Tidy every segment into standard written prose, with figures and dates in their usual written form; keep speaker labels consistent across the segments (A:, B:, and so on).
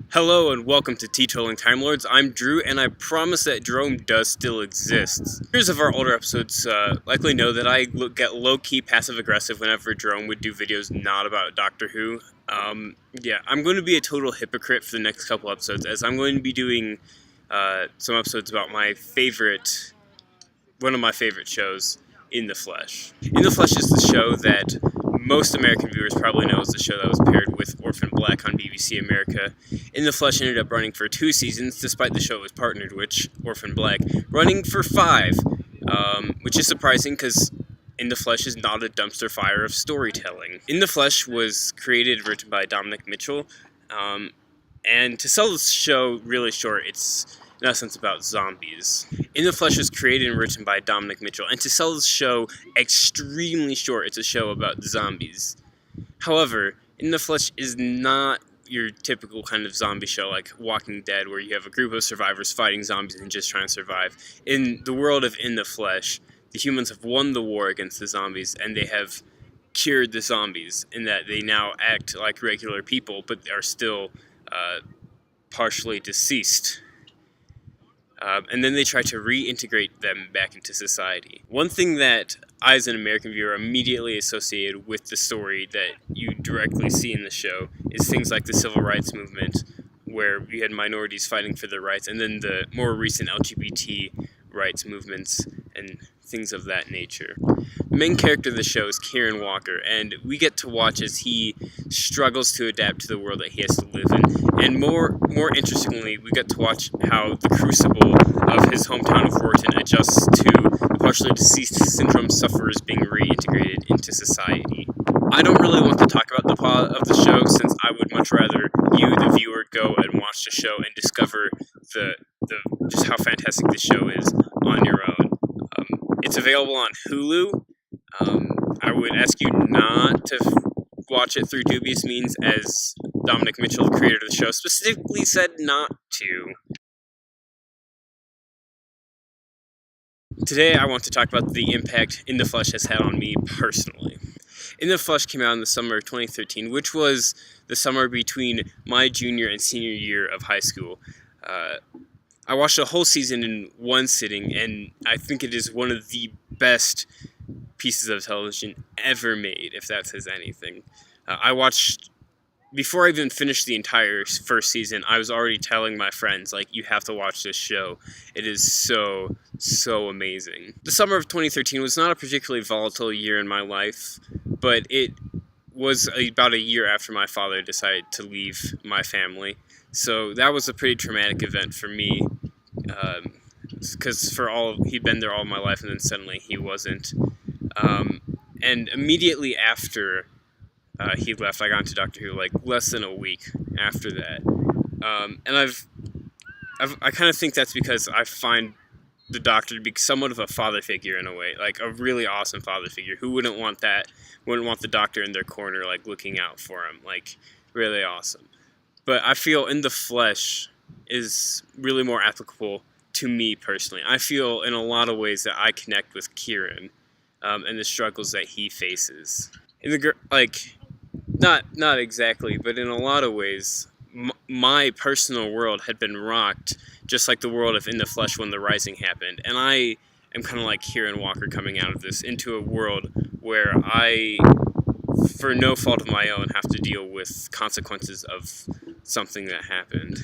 A: Hello and welcome to Teetotaling Time Lords. I'm Drew, and I promise that Jerome does still exist. Viewers of our older episodes likely know that I get low-key passive-aggressive whenever Jerome would do videos not about Doctor Who. Yeah, I'm going to be a total hypocrite for the next couple episodes, as I'm going to be doing some episodes about one of my favorite shows, In the Flesh. In the Flesh is the show that most American viewers probably know is the show that was paired with Orphan Black on BBC America. In the Flesh ended up running for 2 seasons, despite the show it was partnered with, Orphan Black, running for 5, which is surprising because In the Flesh is not a dumpster fire of storytelling. In the Flesh was created and written by Dominic Mitchell, and to sell the show really short, it's in essence about zombies. In the Flesh was created and written by Dominic Mitchell, and to sell the show extremely short, it's a show about zombies. However, In the Flesh is not your typical kind of zombie show like Walking Dead, where you have a group of survivors fighting zombies and just trying to survive. In the world of In the Flesh, the humans have won the war against the zombies, and they have cured the zombies in that they now act like regular people, but are still partially deceased. And then they try to reintegrate them back into society. One thing that I, as an American viewer, immediately associated with the story that you directly see in the show is things like the civil rights movement, where we had minorities fighting for their rights, and then the more recent LGBT rights movements and things of that nature. The main character of the show is Kieran Walker, and we get to watch as he struggles to adapt to the world that he has to live in. And more interestingly, we get to watch how the crucible of his hometown of Wharton adjusts to the partially deceased syndrome sufferers being reintegrated into society. I don't really want to talk about the plot of the show, since I would much rather you, the viewer, go and watch the show and discover just how fantastic the show is on your own. It's available on Hulu. I would ask you not to watch it through dubious means, as Dominic Mitchell, the creator of the show, specifically said not to. Today I want to talk about the impact In the Flesh has had on me personally. In the Flesh came out in the summer of 2013, which was the summer between my junior and senior year of high school. I watched the whole season in one sitting, and I think it is one of the best pieces of television ever made, if that says anything. I watched, before I even finished the entire first season, I was already telling my friends, like, you have to watch this show. It is so amazing. The summer of 2013 was not a particularly volatile year in my life, but it was about a year after my father decided to leave my family. So that was a pretty traumatic event for me, because he'd been there all my life, and then suddenly he wasn't. And immediately after he left, I got into Doctor Who, like less than a week after that. And I kind of think that's because I find the Doctor to be somewhat of a father figure in a way, like a really awesome father figure. Who wouldn't want that? Wouldn't want the Doctor in their corner, like looking out for him, like really awesome. But I feel In the Flesh is really more applicable to me personally. I feel in a lot of ways that I connect with Kieran, and the struggles that he faces. Not exactly, but in a lot of ways, my personal world had been rocked, just like the world of In the Flesh when the Rising happened. And I am kind of like Kieran Walker coming out of this into a world where I, for no fault of my own, have to deal with consequences of something that happened.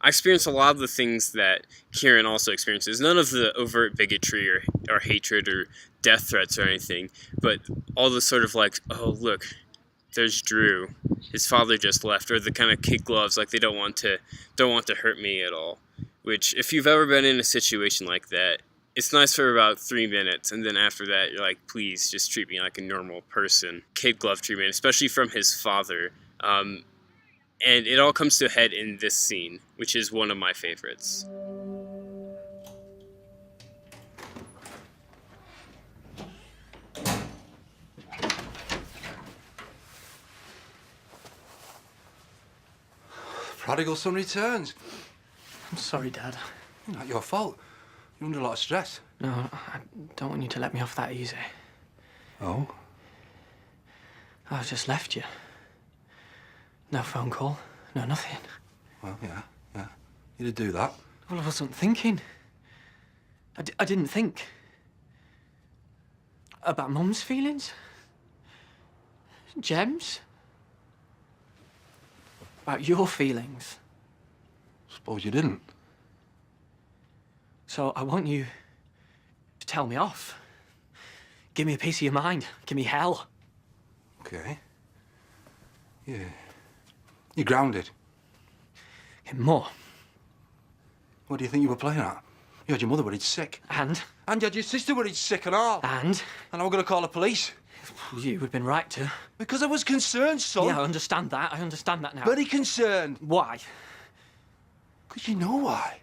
A: I experienced a lot of the things that Kieran also experiences. None of the overt bigotry or hatred or death threats or anything, but all the sort of like, oh look, there's Drew. His father just left, or the kind of kid gloves, like they don't want to hurt me at all. Which, if you've ever been in a situation like that, it's nice for about 3 minutes, and then after that, you're like, please, just treat me like a normal person. Kid glove treatment, especially from his father. And it all comes to a head in this scene, which is one of my favorites.
B: Prodigal son returns.
C: I'm sorry, Dad.
B: Not your fault. You're under a lot of stress.
C: No, I don't want you to let me off that easy.
B: Oh?
C: I've just left you. No phone call, no nothing.
B: Well, yeah, yeah. You did do that.
C: Well, I wasn't thinking. I didn't think. About Mum's feelings? Jem's? About your feelings?
B: Suppose you didn't.
C: So I want you to tell me off. Give me a piece of your mind. Give me hell.
B: Okay. Yeah. You're grounded.
C: And more.
B: What do you think you were playing at? You had your mother worried sick.
C: And?
B: And you had your sister worried sick and all.
C: And?
B: And I was going to call the police.
C: You would have been right to.
B: Because I was concerned, son.
C: Yeah, I understand that. I understand that now.
B: Very concerned.
C: Why?
B: Because you know why.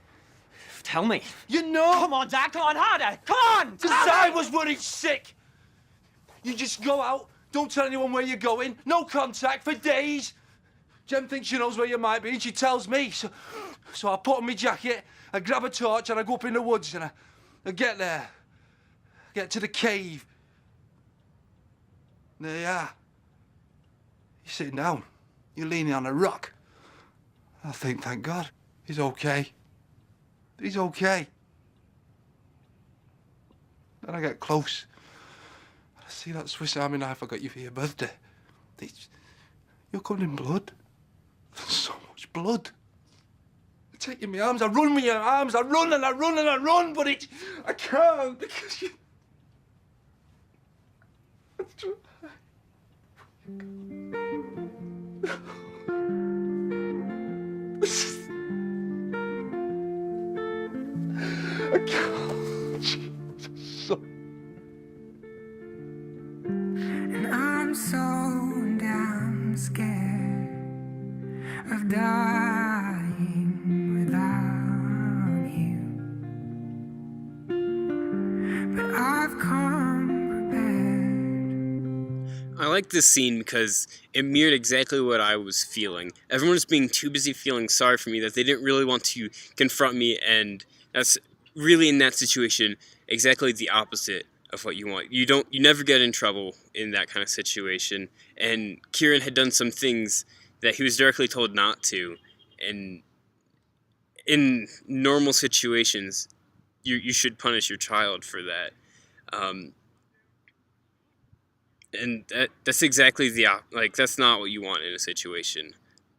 C: Tell me.
B: You know.
C: Come on, Dad. Come on, harder. Come on.
B: Because I was worried sick. You just go out, don't tell anyone where you're going, no contact for days. Jem thinks she knows where you might be and she tells me. So I put on my jacket, I grab a torch and I go up in the woods and I get there. Get to the cave. There you are. You're sitting down. You're leaning on a rock. I think, thank God, he's okay. He's okay. Then I get close. I see that Swiss Army knife I got you for your birthday. You're covered in blood. So much blood. I take you in my arms, I run with your arms, I run and I run and I run, but I can't because you... I can't. Jesus.
D: And I'm so damn scared of dying without you. But I've come prepared.
A: I like this scene because it mirrored exactly what I was feeling. Everyone was being too busy feeling sorry for me that they didn't really want to confront me, and that's really, in that situation, exactly the opposite of what you want. You never get in trouble in that kind of situation, and Kieran had done some things that he was directly told not to, and in normal situations, you should punish your child for that. And that's exactly that's not what you want in a situation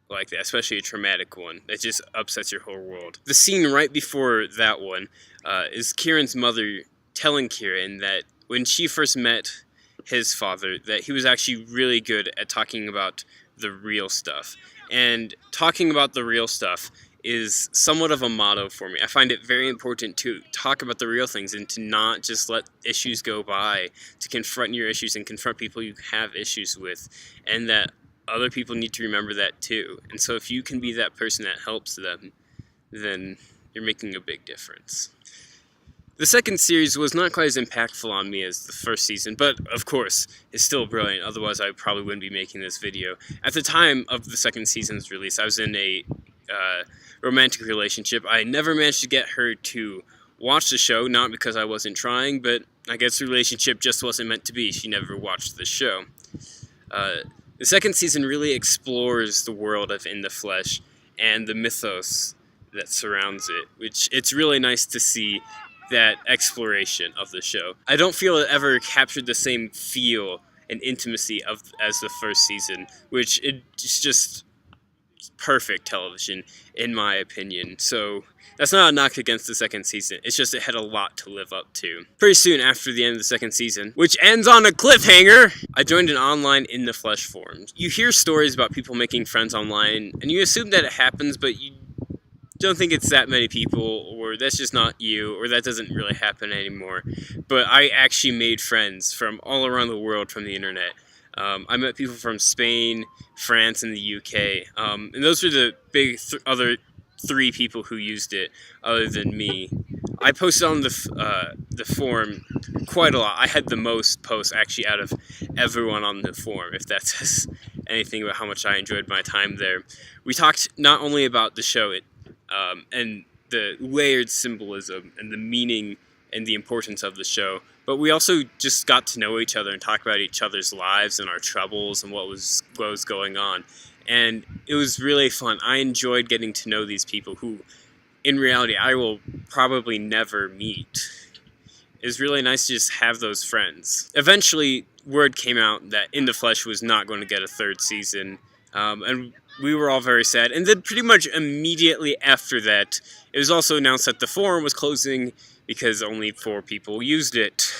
A: like that, especially a traumatic one that just upsets your whole world. The scene right before that one is Kieran's mother telling Kieran that when she first met his father, that he was actually really good at talking about the real stuff. And talking about the real stuff is somewhat of a motto for me. I find it very important to talk about the real things and to not just let issues go by, to confront your issues and confront people you have issues with, and that other people need to remember that too. And so if you can be that person that helps them, then you're making a big difference. The second series was not quite as impactful on me as the first season, but of course, it's still brilliant, otherwise I probably wouldn't be making this video. At the time of the second season's release, I was in a romantic relationship. I never managed to get her to watch the show, not because I wasn't trying, but I guess the relationship just wasn't meant to be. She never watched the show. The second season really explores the world of In the Flesh and the mythos that surrounds it, which it's really nice to see that exploration of the show. I don't feel it ever captured the same feel and intimacy as the first season, which it's just perfect television in my opinion. So that's not a knock against the second season, it's just it had a lot to live up to. Pretty soon after the end of the second season, which ends on a cliffhanger, I joined an online In the Flesh forum. You hear stories about people making friends online and you assume that it happens, but you don't think it's that many people, or that's just not you, or that doesn't really happen anymore. But I actually made friends from all around the world from the internet. I met people from Spain, France, and the UK, and those were the big other three people who used it other than me. I posted on the forum quite a lot. I had the most posts actually out of everyone on the forum, if that says anything about how much I enjoyed my time there. We talked not only about the show and the layered symbolism and the meaning and the importance of the show, but we also just got to know each other and talk about each other's lives and our troubles and what was going on. and it was really fun. I enjoyed getting to know these people who, in reality, I will probably never meet. It was really nice to just have those friends. Eventually, word came out that In the Flesh was not going to get a third season, and we were all very sad. And then pretty much immediately after that, it was also announced that the forum was closing because only 4 people used it,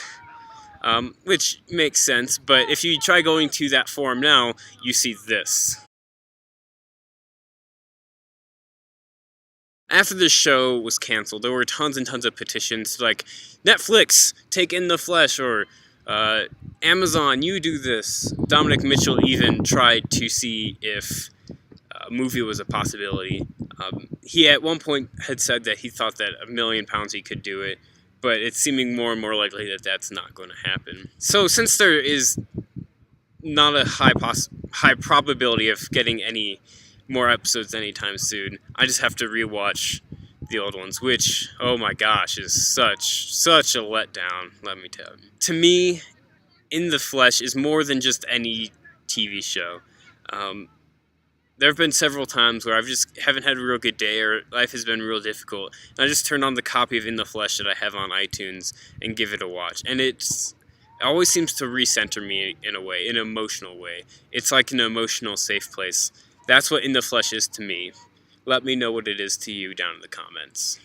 A: which makes sense. But if you try going to that forum now, you see this. After the show was canceled, there were tons and tons of petitions like, Netflix, take In the Flesh, or Amazon, you do this. Dominic Mitchell even tried to see if a movie was a possibility. He at one point had said that he thought that £1 million he could do it, but it's seeming more and more likely that that's not going to happen. So since there is not a high probability of getting any more episodes anytime soon, I just have to rewatch the old ones, which, oh my gosh, is such a letdown, let me tell you. To me, In the Flesh is more than just any TV show. There have been several times where I just haven't had a real good day or life has been real difficult, and I just turn on the copy of In the Flesh that I have on iTunes and give it a watch, and it always seems to recenter me in a way, in an emotional way. It's like an emotional safe place. That's what In the Flesh is to me. Let me know what it is to you down in the comments.